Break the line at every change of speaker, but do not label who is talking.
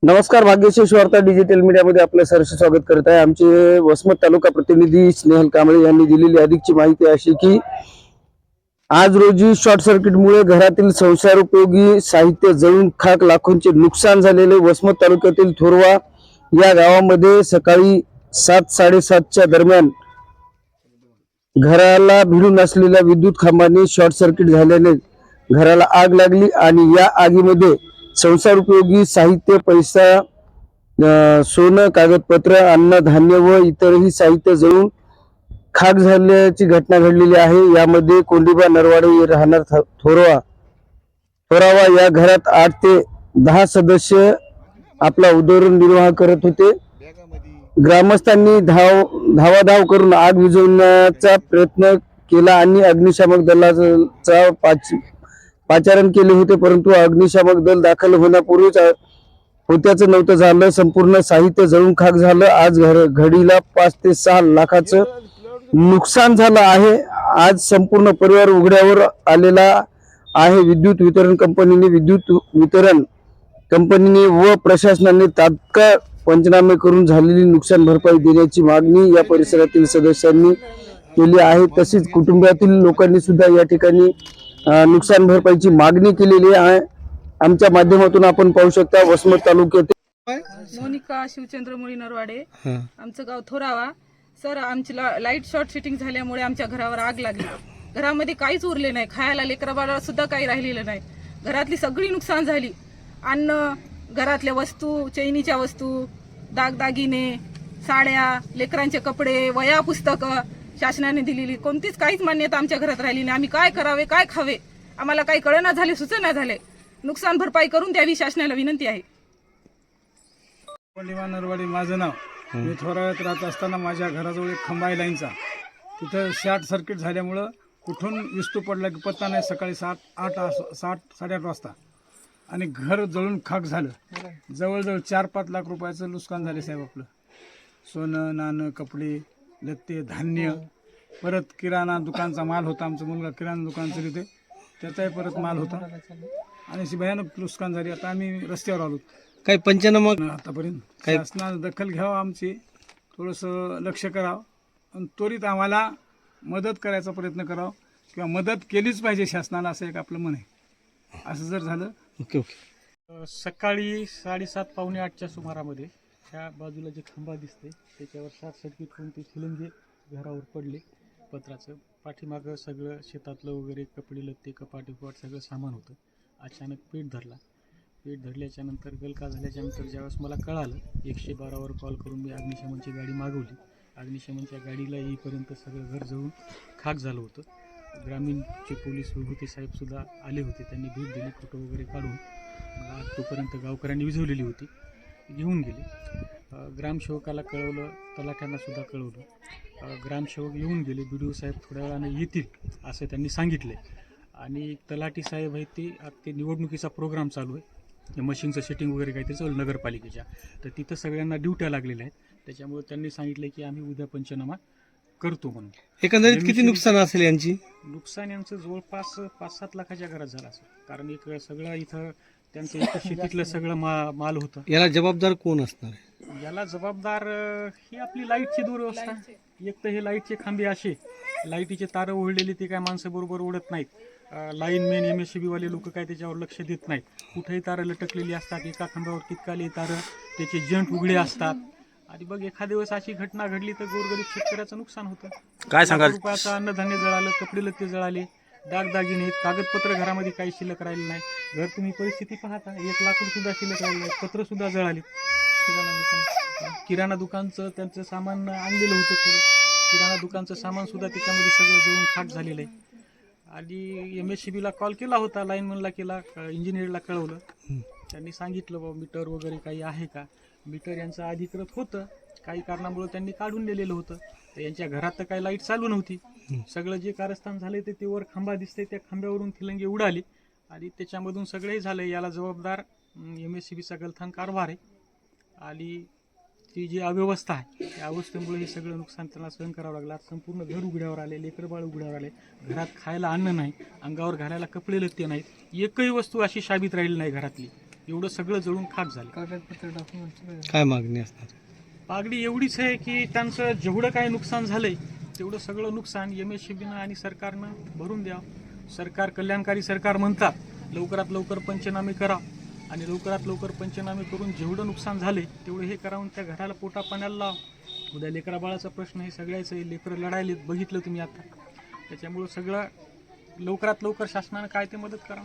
नमस्कार. भाग्यशेष वार्ता डिजिटल मीडियामध्ये आपलं सहर्ष स्वागत करत आहे. आमचे वसमत तालुका प्रतिनिधी स्नेहल कांबळे यांनी दिलेली अधिकची माहिती अशी की आज रोजी शॉर्ट सर्किटमुळे घरातील संसारोपयोगी साहित्य जळून खाक, लाखोंचे नुकसान झालेले वसमत तालुक्यातील थोरवा या गावामध्ये सकाळी 7:30-7:30च्या दरम्यान घराला भिडून असलेल्या विद्युत खांबाने शॉर्ट सर्किट झाल्याने घराला आग लागली आणि या आगीमध्ये संसार उपयोगी साहित्य, पैसा, सोनं, कागदपत्र, अन्न धान्य व इतरही साहित्य जळून खाक झाल्याची घटना घडलेली आहे. यामध्ये कोंडिबा नरवाडे राहणार थोरावा या घरात 8 ते 10 सदस्य आपला उदरनिर्वाह करत होते. ग्रामस्थांनी धावाधाव करून आग विझवण्याचा प्रयत्न केला आणि अग्निशामक दलाचा पाचारण केले होते, परंतु अग्निशामक दल दाखल होण्यापूर्वीच होत्याचं नव्हतं झालं. संपूर्ण साहित्य जळून खाक झालं. आज घडीला 5 ते 6 लाखाचं नुकसान झालं आहे. आज संपूर्ण परिवार उघड्यावर आलेला आहे. विद्युत वितरण कंपनीने व प्रशासनाने तात्काळ पंचनामे करून झालेली नुकसान भरपाई देण्याची मागणी या परिसरातील सदस्यांनी केली आहे. तसेच कुटुंबातील लोकांनी सुद्धा या ठिकाणी नुकसान भरपाईची मागणी केलेली आहे. आमच्या माध्यमातून आपण पाहू शकता वसमत तालुक्यात
मोनिका शिवचंद्र मुळी नरवाडे, आमचं गाव थोरावा. सर, आमची लाईट शॉर्ट सिटिंग झाल्यामुळे आमच्या घरावर आग लागली. घरामध्ये काहीच उरले नाही, खायला लेकराबाळाला सुद्धा काही राहिलेलं नाही. घरातली सगळी नुकसान झाली. अन्न, घरातल्या वस्तू, चैनीच्या वस्तू, दागदागिने, साड्या, लेकरांचे कपडे, वह्या, पुस्तकं शासनाने दिलेली कोणतीच काहीच मान्यता आमच्या घरात राहिली नाही. आम्ही काय करावे, काय खावे, आम्हाला काही कळना झाले, सुचना झाले. नुकसान भरपाई करून द्यावी शासनाला विनंती आहे.
कोंडिबा नरवाडे माझं नाव. मी थोराव्यात राहत असताना माझ्या घराजवळ एक खंबा आहे लाईनचा. तिथं शॉर्ट सर्किट झाल्यामुळं कुठून विस्तू पडला की पत्ता नाही. सकाळी 7:30 वाजता आणि घर जळून खाक झालं. जवळजवळ 4-5 लाख रुपयाचं नुकसान झाले साहेब. आपलं सोनं, नाणं, कपडे, लत्ते, धान्य, परत किराणा दुकानचा माल होता. आमचा मुलगा किराणा दुकान चालवते, त्याचाही परत माल होता आणि अशी भयानक नुकसान झाली. आता आम्ही रस्त्यावर आलो.
काही पंचनामा
आतापर्यंत शासनानं दखल घ्यावं, आमची थोडंसं लक्ष करावं आणि त्वरित आम्हाला मदत करायचा प्रयत्न करावा किंवा मदत केलीच पाहिजे शासनाला, असं एक आपलं मन आहे. असं जर झालं
ओके.
सकाळी 7:30-8च्या सुमारामध्ये ह्या बाजूला जे खांबा दिसते त्याच्यावर शॉर्ट सर्किट होऊन ते थिलंगे घरावर पडले पत्राचं. पाठीमागं सगळं शेतातलं वगैरे कपडे, लत्ते, कपाट सगळं सामान होतं. अचानक पेट धरला. पेट धरल्याच्या नंतर गलका झाल्याच्या नंतर ज्यावेळेस मला कळालं, 112वर कॉल करून मी अग्निशमनची गाडी मागवली. अग्निशमनच्या गाडीला येईपर्यंत सगळं घर जळून खाक झालं होतं. ग्रामीणचे पोलीस विभूती साहेबसुद्धा आले होते. त्यांनी भेट दिली, फोटो वगैरे काढून आग तोपर्यंत गावकऱ्यांनी विझवलेली होती, घेऊन गेले. ग्रामसेवकाला कळवलं, तलाठ्यांनासुद्धा कळवलं. ग्रामसेवक येऊन गेले. BDO साहेब थोड्या वेळाने येतील असं त्यांनी सांगितलं. आणि तलाठी साहेब आहेत ते निवडणुकीचा प्रोग्राम चालू आहे, मशीनचं सेटिंग वगैरे काहीतरी चालू नगरपालिकेच्या, तर तिथं सगळ्यांना ड्युट्या लागलेल्या आहेत. त्याच्यामुळे त्यांनी सांगितलं की आम्ही उद्या पंचनामा करतो म्हणून.
एकंदरीत किती नुकसान असेल यांची?
नुकसान यांचं जवळपास 5-7 लाखाच्या घरात झालं असेल. कारण एक सगळं इथं त्यांचं इथं शेतीतलं सगळं माल होतं.
याला जबाबदार कोण असणार आहे?
याला जबाबदार ही आपली लाईटची दुरवस्था. एक तर हे लाईटचे खांबे असे, लाईटीचे तारं ओढलेली, ते काय माणसं बरोबर ओढत नाहीत. लाईनमॅन, MSCB वाले लोक काय त्याच्यावर लक्ष देत नाहीत. कुठेही तारं लटकलेली असतात, एका खांब्यावर कितकाले तारं, त्याचे जंट उघडे असतात. आणि बघ, एखाद्या वेळेस अशी घटना घडली तर गोरगरीब शेतकऱ्याचं नुकसान होतं.
काय सांगा?
रुपयाचं अन्नधान्य जळालं, कपडे लत्ते जळाले, दागदागिने, कागदपत्र घरामध्ये काही शिल्लक राहिले नाही. घर तुम्ही परिस्थिती पाहता, 1 लाकूड सुद्धा शिल्लक राहिलं नाही, पत्र सुद्धा जळाले. किराणा दुकानचं त्यांचं सामान आणलेलं होतं थोडं, किराणा दुकानचं सामान सुद्धा त्याच्यामध्ये सगळं जळून खाक झालेलं आहे. आणि MSCBला कॉल केला होता, लाईनमनला केला, इंजिनियरला कळवलं. त्यांनी सांगितलं बाबा मीटर वगैरे काही आहे का. मीटर यांचं अधिकृत होतं, काही कारणामुळे त्यांनी काढून दिलेलं होतं. तर यांच्या घरात तर काही लाईट चालू नव्हती. सगळं जे कारस्थान झाले ते वर खांबा दिसते, त्या खांब्यावरून थिलंगे उडाले आणि त्याच्यामधून सगळे झालं. याला जबाबदार MSCBचा गलथान कारभार आहे. आणि ती जी अव्यवस्था आहे त्या अवस्थेमुळे हे सगळं नुकसान त्यांना सहन करावं लागलं. संपूर्ण घर उघड्यावर आले, लेकरबाळ उघड्यावर आले, घरात खायला अन्न नाही, अंगावर घालायला कपडे लत्ते नाहीत, एकही वस्तू अशी शाबीत राहिली नाही घरातली. एवढं सगळं जळून खाक झालं.
काय मागणी असणार?
मागणी एवढीच आहे की त्यांचं जेवढं काही नुकसान झालंय तेवढं सगळं नुकसान MSCBनं आणि सरकारनं भरून द्यावं. सरकार कल्याणकारी सरकार म्हणतात, लवकरात लवकर पंचनामे करा आणि लवकरात लवकर पंचनामे करून जेवढं नुकसान झाले तेवढं हे करावून त्या घराला पोटा पाण्याला लाव. उद्या लेकरा बाळाचा प्रश्न हे सगळ्याच आहे. लेकरं लढायले बघितलं तुम्ही आता. त्याच्यामुळं सगळं लवकरात लवकर शासनानं काय ते मदत करा.